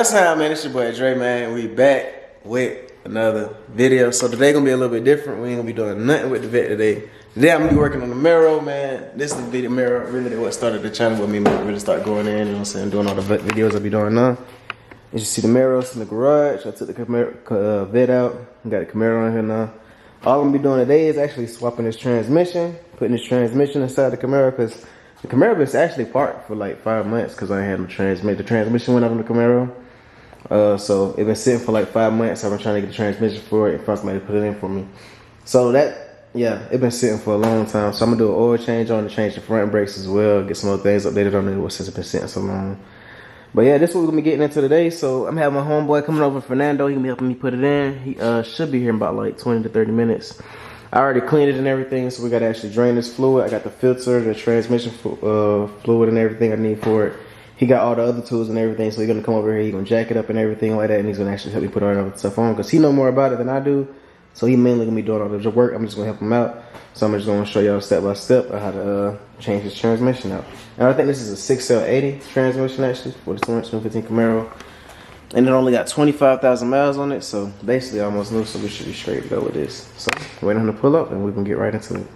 What's up, man? It's your boy Dre, man. We back with another video. So today gonna be a little bit different. We ain't gonna be doing nothing with the vet today. Today I'm gonna be working on the Camaro, man. This is the video Camaro. Really what started the channel with me, man. Really start going in, you know what I'm saying, doing all the vet videos I be doing now. As you see the Camaro's in the garage. I took the Camaro, vet out. Got the Camaro on here now. All I'm gonna be doing today is actually swapping this transmission, putting this transmission inside the Camaro, because the Camaro was actually parked for like 5 months because I had my transmission. The transmission went out on the Camaro. So it been sitting for like 5 months. I've been trying to get the transmission for it and find somebody to put it in for me. So that, yeah, it been sitting for a long time. So I'm gonna do an oil change on it, change the front brakes as well, get some other things updated on it since it's been sitting so long. But yeah, this is what we're gonna be getting into today. So I'm having my homeboy coming over, Fernando. He gonna be helping me put it in. He should be here in about like 20 to 30 minutes. I already cleaned it and everything, so we gotta actually drain this fluid. I got the filter, the transmission fluid and everything I need for it. He got all the other tools and everything, so he's gonna come over here, he's gonna jack it up and everything like that, and he's gonna actually help me put all that stuff on, because he know more about it than I do. So he mainly gonna be doing all the work. I'm just gonna help him out. So I'm just gonna show y'all step by step on how to change his transmission out. And I think this is a 6L80 transmission actually for the 2015 Camaro. And it only got 25,000 miles on it, so basically almost new, so we should be straight to go with this. So waiting on him to pull up and we can get right into it.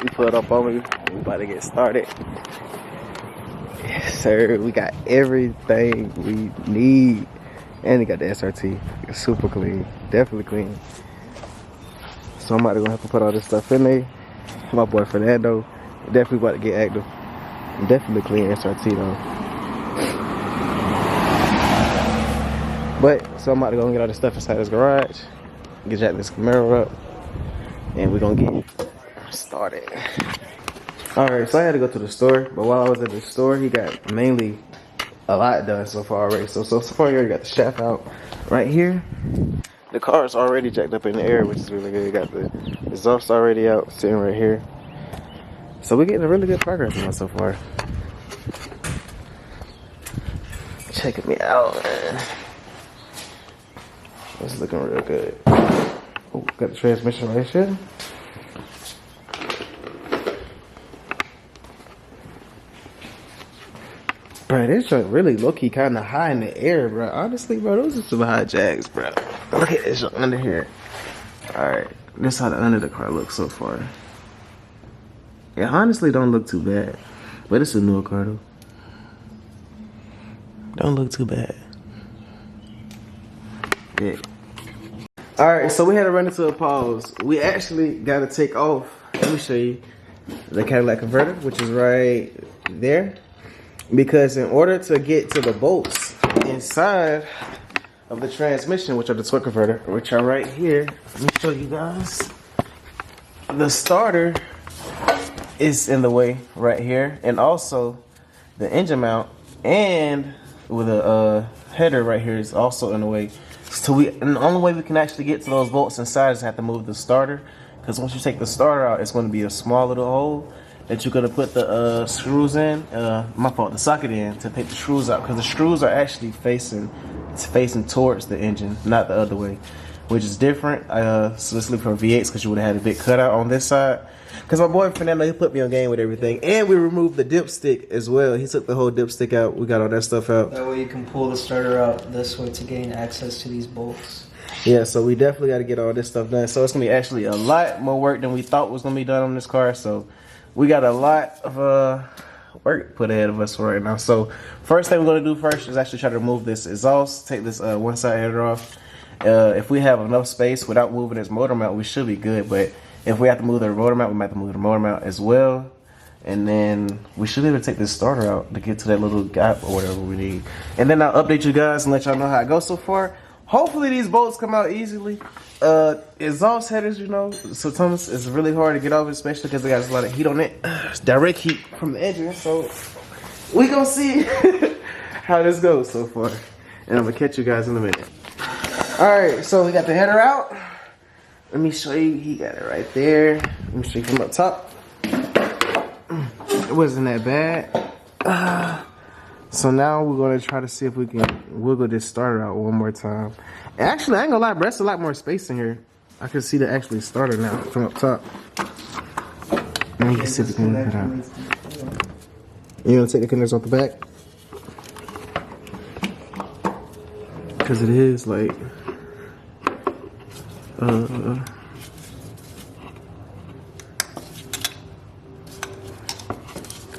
We pulled up over you, we about to get started. Yes, sir, we got everything we need. And we got the SRT. It's super clean, definitely clean. So I'm about to go have to put all this stuff in there. My boy Fernando, definitely about to get active. Definitely clean SRT though. But, so I'm about to go and get all this stuff inside this garage, get Jack this Camaro up, and we're gonna get started. Alright, so I had to go to the store, but while I was at the store, he got mainly a lot done so far already. So far, you already got the shaft out right here. The car is already jacked up in the air, which is really good. You got the exhaust already out, sitting right here. So we're getting a really good progress on it so far. Checking me out, man. It's looking real good. Oh, got the transmission right here. Bro, this joint really low-key kind of high in the air, bro. Honestly, bro, those are some high jags, bro. Look at this joint under here. Alright, this is how the under the car looks so far. It honestly don't look too bad. But it's a newer car, though. Don't look too bad. Yeah. Alright, so we had to run into a pause. We actually got to take off. Let me show you the Cadillac converter, which is right there. Because in order to get to the bolts inside of the transmission, which are the torque converter, which are right here, let me show you guys. The starter is in the way right here, and also the engine mount and with a header right here is also in the way. So and the only way we can actually get to those bolts inside is have to move the starter, because once you take the starter out, it's going to be a small little hole that you're going to put the screws in, the socket in, to take the screws out, because the screws are actually facing towards the engine, not the other way, which is different. So let's look for V8s, because you would have had a big cutout on this side. Because my boy Fernando, he put me on game with everything. And we removed the dipstick as well. He took the whole dipstick out. We got all that stuff out. That way you can pull the starter out this way to gain access to these bolts. Yeah, so we definitely got to get all this stuff done. So it's going to be actually a lot more work than we thought was going to be done on this car. So we got a lot of work put ahead of us right now. So first thing we're going to do first is actually try to remove this exhaust. Take this one side header off. If we have enough space without moving this motor mount, we should be good. But if we have to move the motor mount, we might have to move the motor mount as well. And then we should be able to take this starter out to get to that little gap or whatever we need. And then I'll update you guys and let y'all know how it goes so far. Hopefully these bolts come out easily. Exhaust headers, you know, sometimes it's really hard to get off, especially because they got a lot of heat on it. It's direct heat from the engine. So we gonna see how this goes so far. And I'm gonna catch you guys in a minute. Alright, so we got the header out. Let me show you, he got it right there. Let me show you from up top. It wasn't that bad. So now we're gonna try to see if we can wiggle this starter out one more time. And actually, I ain't gonna lie, bro, that's a lot more space in here. I can see the actually starter now from up top. Now you can see the connector out. You gonna take the connectors off the back? because it is like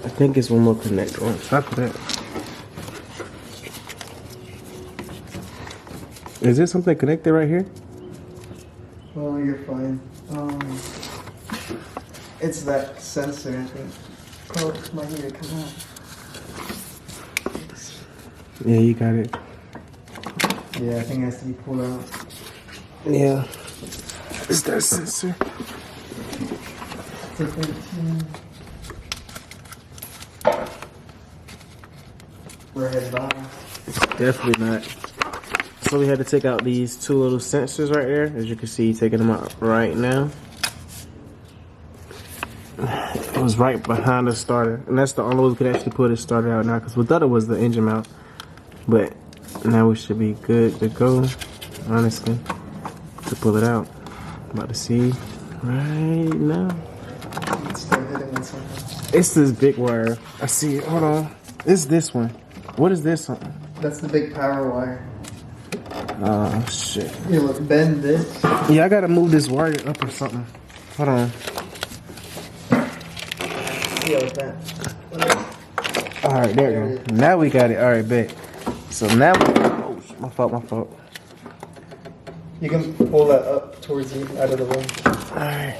I think it's one more connector on top of that. Is there something connected right here? Well, you're fine. It's that sensor, I think. Oh, might need to come out. Yeah, you got it. Yeah, I think it has to be pulled out. Yeah. It's that sensor. It's a 13. We're headed by. Definitely not. So we had to take out these two little sensors right there. As you can see, taking them out right now. It was right behind the starter. And that's the only way we could actually pull this starter out now, because we thought it was the engine mount. But now we should be good to go, honestly, to pull it out. About to see right now. Let's start hitting it somehow. It's this big wire. I see it. Hold on. It's this one. What is this one? That's the big power wire. Oh, shit. You look, bend this. Yeah, I gotta move this wire up or something. Hold on. Yeah, like that. Alright, there you go. Now we got it. Alright, bet. So now we... Oh, shit. My fault. You can pull that up towards you, out of the way. Alright.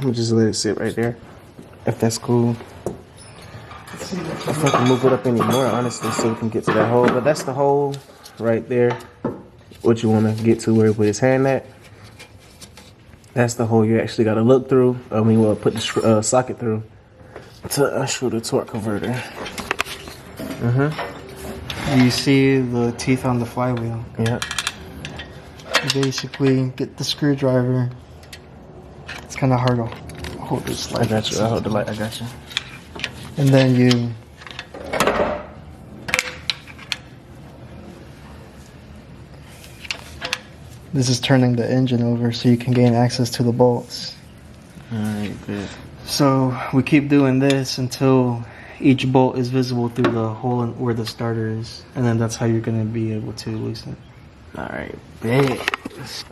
We'll just let it sit right there. If that's cool. If I can move it up anymore, honestly, so we can get to that hole. But that's the hole right there. What you want to get to where he put his hand at. That's the hole you actually got to look through. I mean, well, put the socket through to unscrew the torque converter. You see the teeth on the flywheel. Yeah. You basically get the screwdriver. It's kind of hard to hold this light. I got you. I hold the light. I got you. And then you this is turning the engine over so you can gain access to the bolts. Alright, good. So we keep doing this until each bolt is visible through the hole where the starter is, and then that's how you're going to be able to loosen it. Alright, bet.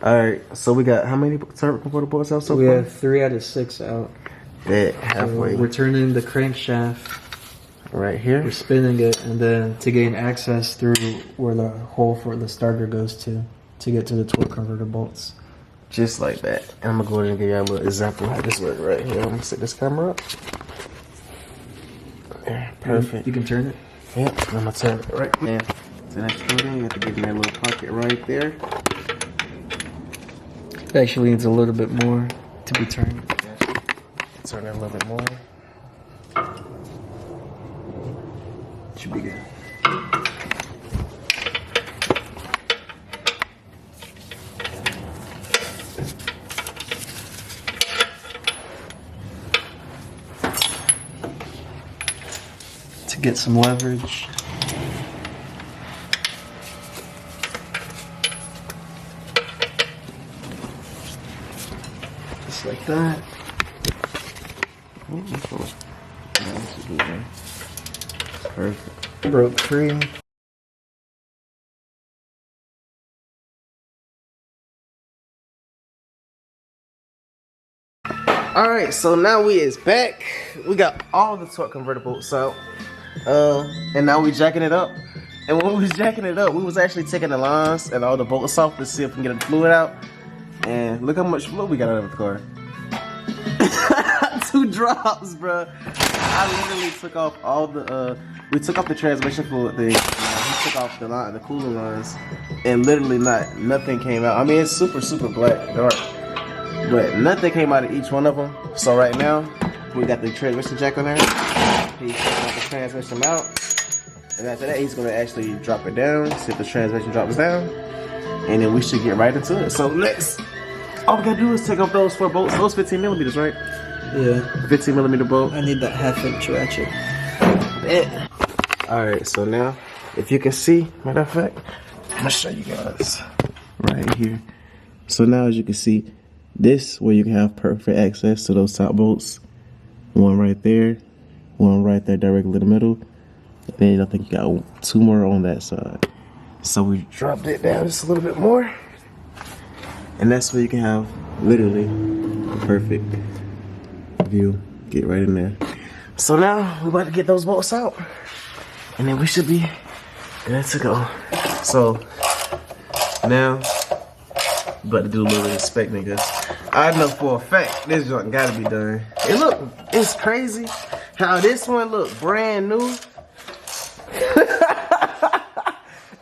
Alright, so we got how many turret converter bolts out so We far? have 3 out of 6 out. Bet, So halfway. we're turning the crankshaft, Right here. we're spinning it, and then to gain access through where the hole for the starter goes to get to the torque converter bolts. Just like that. And I'm gonna go ahead and give you a little example of how this works right here. I'm gonna set this camera up. There, perfect. You can turn it. Yep, I'm gonna turn it right there. So that's good. You have to give me that little pocket right there. It actually needs a little bit more to be turned. Turn it a little bit more. Should be good. To get some leverage. Just like that. Perfect. Broke free. Alright, so now we is back. We got all the torque converter bolts out. And now we jacking it up. And when we was jacking it up, we was actually taking the lines and all the bolts off to see if we can get the fluid out. And look how much fluid we got out of the car. 2 drops, bro. I literally took off all the we took off the transmission fluid thing. He took off the line, the cooling lines, and literally nothing came out. I mean, it's super black, dark, but nothing came out of each one of them. So right now, we got the transmission jack on there. He's taking off the transmission out, and after that, he's gonna actually drop it down. See if the transmission drops down, and then we should get right into it. So next, all we gotta do is take off those 4 bolts. Those 15 millimeters, right? Yeah. 15 millimeter bolt. I need that 1/2 inch ratchet. Alright, so now, if you can see, matter of fact, I'm gonna show you guys right here. So now, as you can see, this where you can have perfect access to those top bolts. One right there, one right there directly in the middle. And then I think you got 2 more on that side. So we dropped it down just a little bit more. And that's where you can have literally a perfect view. Get right in there. So now we're about to get those bolts out. And then we should be good to go. So now we're about to do a little inspecting, guys. I know for a fact this joint gotta be done. It's crazy how this one look brand new.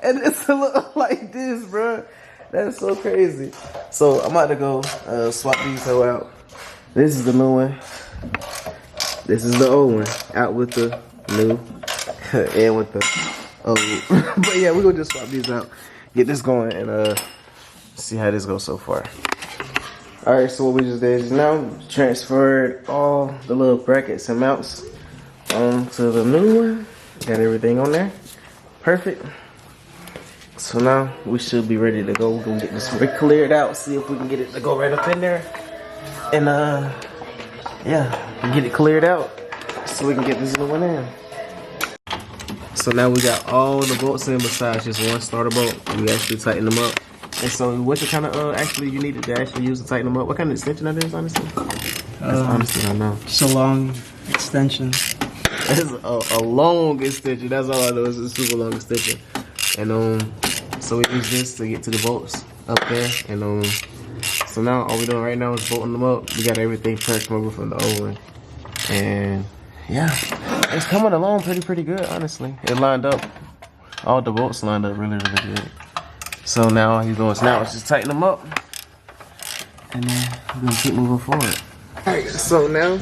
And it's look like this, bro. That's so crazy. So I'm about to go swap these out. This is the new one. This is the old one. Out with the new and with the old. But yeah, we're gonna just swap these out. Get this going and see how this goes so far. Alright, so what we just did is now transferred all the little brackets and mounts onto the new one. Got everything on there. Perfect. So now we should be ready to go. We're gonna get this cleared out, see if we can get it to go right up in there. And yeah, get it cleared out so we can get this new one in. So now we got all the bolts in besides just one starter bolt. We actually tighten them up. And so what the kind of actually you needed to actually use to tighten them up? What kind of extension that is, honestly? Honestly, I don't know. It's a long extension. It's a long extension. That's all I know. It's a super long extension. And so we use this to get to the bolts up there. And so now all we're doing right now is bolting them up. We got everything turned over from the old one. And yeah, it's coming along pretty good, honestly. It lined up. All the bolts lined up really good. So now all he's doing now is just tighten them up. And then we're gonna keep moving forward. Alright, so now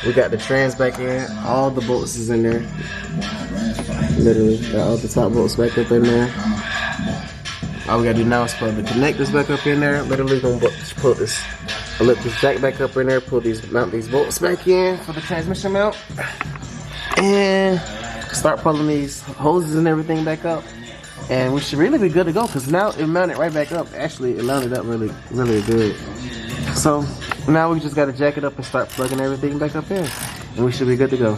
we got the trans back in. All the bolts is in there. Literally, got all the top bolts back up in there. All we gotta do now is plug the connectors back up in there. Literally gonna put this elliptic jack back up in there. Mount these bolts back in for the transmission mount. And start pulling these hoses and everything back up. And we should really be good to go because now it mounted right back up. Actually, it mounted up really good. So now we just gotta jack it up and start plugging everything back up in. And we should be good to go.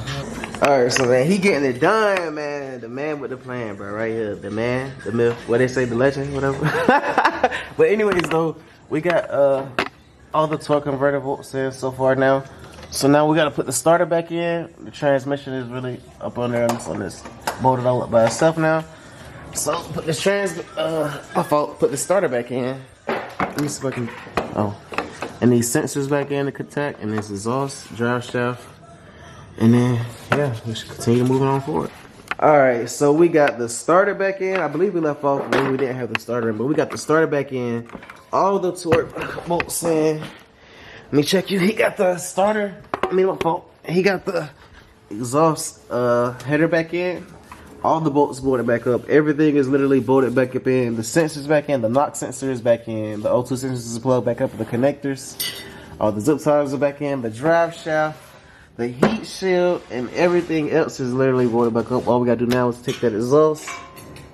Alright, so man, he getting it done, man. The man with the plan, bro, right here. The man, the myth, what they say, the legend, whatever. But anyways, though, we got all the torque converter bolts in so far now. So now we gotta put the starter back in. The transmission is really up on there, so it's bolted all up by itself now. So put this put the starter back in. Let me see if I can, and these sensors back in to connect, and this exhaust, drive shaft. And then, yeah, we should continue moving on forward. Alright, so we got the starter back in. I believe we left off when we didn't have the starter in, but we got the starter back in. All the torque bolts in. Let me check you. He got the starter. He got the exhaust header back in. All the bolts bolted back up. Everything is literally bolted back up in. The sensors back in. The knock sensor is back in. The O2 sensors is plugged back up with the connectors. All the zip ties are back in. The drive shaft, the heat shield, and everything else is literally bolted back up. All we gotta do now is take that exhaust,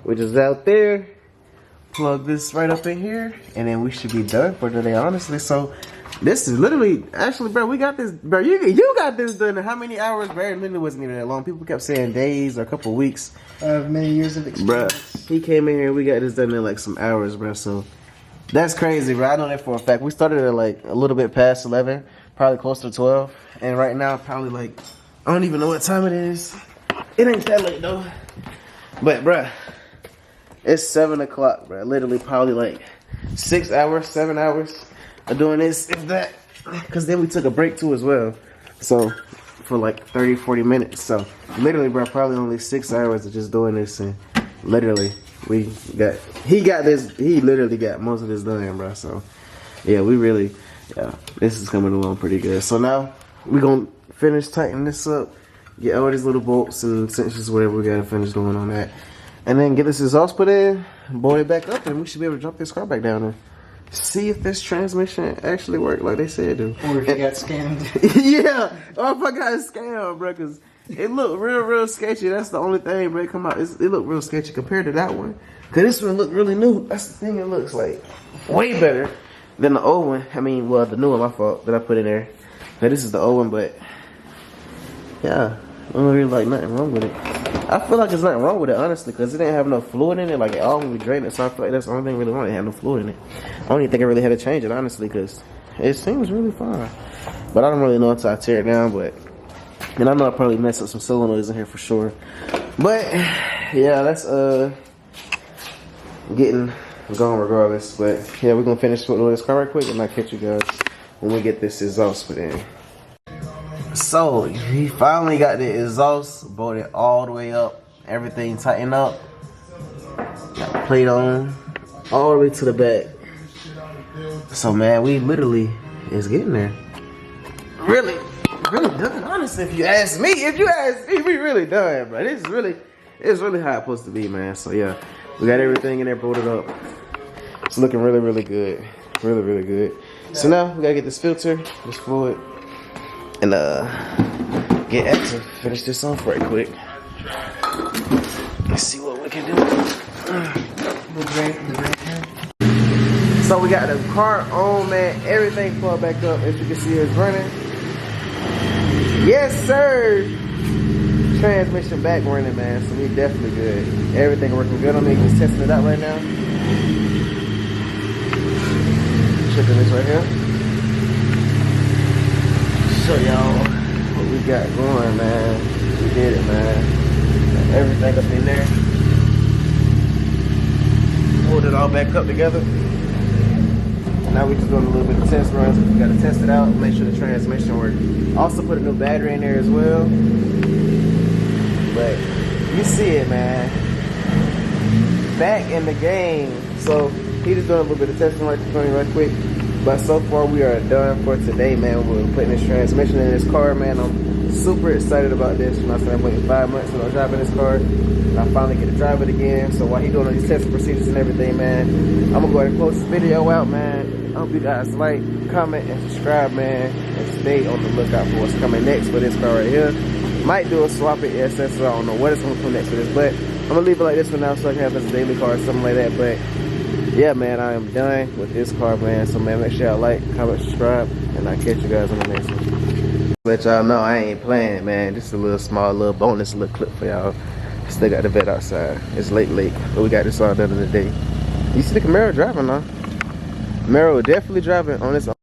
which is out there, plug this right up in here, and then we should be done for today, honestly. So this is literally, actually, bro, we got this, bro, you got this done in how many hours, bro? It literally wasn't even that long. People kept saying days or a couple weeks. Many years of experience. Bro, he came in here, we got this done in like some hours, bro, so that's crazy, bro. I know that for a fact. We started at like a little bit past 11, probably close to 12, and right now, probably like, I don't even know what time it is. It ain't that late, though. But, bro, it's 7 o'clock, bro. Literally probably like 6 hours, 7 hours of doing this, if that, because then we took a break too as well, so for like 30-40 minutes. So literally, bro, probably only 6 hours of just doing this, and literally he literally got most of this done, bro. So yeah, this is coming along pretty good. So now we're gonna finish tightening this up, get all these little bolts and sensors, whatever we gotta finish doing on that, and then get this exhaust put in, bolt it back up, and we should be able to drop this car back down there. See if this transmission actually worked like they said it do. Or if you got scammed. Yeah, or if I got scammed, bro, because it looked real sketchy. That's the only thing, bro. Come out, it looked real sketchy compared to that one. Because this one looked really new. That's the thing, it looks like way better than the old one. I mean, well, the new one, my fault, that I put in there. Now, this is the old one, but yeah, I don't really like nothing wrong with it. I feel like there's nothing wrong with it, honestly, because it didn't have no fluid in it. Like, it all would be draining, so I feel like that's the only thing really wrong. It had no fluid in it. I don't even think I really had to change it, honestly, because it seems really fine. But I don't really know until I tear it down, but... And I know I probably messed up some solenoids in here for sure. But, yeah, that's, getting gone regardless. But, yeah, we're going to finish with this car right quick, and I'll catch you guys when we get this exhaust put in. So, he finally got the exhaust bolted all the way up. Everything tightened up. Got the plate on. All the way to the back. So, man, we literally is getting there. Really done. Honestly, if you ask me, we really done, bro. It's really how it's supposed to be, man. So, yeah, we got everything in there bolted up. It's looking really good. Really good. So now, we gotta get this filter, this fluid, and get active. Finish this off right quick. Let's see what we can do. So we got the car on, man. Everything plugged back up. As you can see, it's running. Yes, sir. Transmission back running, man. So we definitely good. Everything working good on me. Just testing it out right now. Checking this right here. Show y'all what we got going, man. We did it, man. Got everything up in there. Hold it all back up together. Now we just doing a little bit of test runs. We gotta test it out, make sure the transmission works. Also put a new battery in there as well. But you see it, man. Back in the game. So he just doing a little bit of testing right quick. But so far we are done for today, man. We're putting this transmission in this car, man. I'm super excited about this. When I said I'm waiting 5 months when I'm driving this car, and I finally get to drive it again. So while he's doing all these testing procedures and everything, man, I'm gonna go ahead and close this video out, man. I hope you guys like, comment, and subscribe, man, and stay on the lookout for what's coming next for this car right here. Might do a swap it SS, so I don't know what is gonna come next for this, but I'm gonna leave it like this for now so I can have this daily car or something like that. But yeah, man, I am done with this car, man. So man, make sure y'all like, comment, subscribe, and I'll catch you guys on the next one. Let y'all know I ain't playing, man. Just a little small little bonus little clip for y'all. Still got the vet outside. It's late, but we got this all done in the day. You see the Camaro driving now. Camaro definitely driving on its own.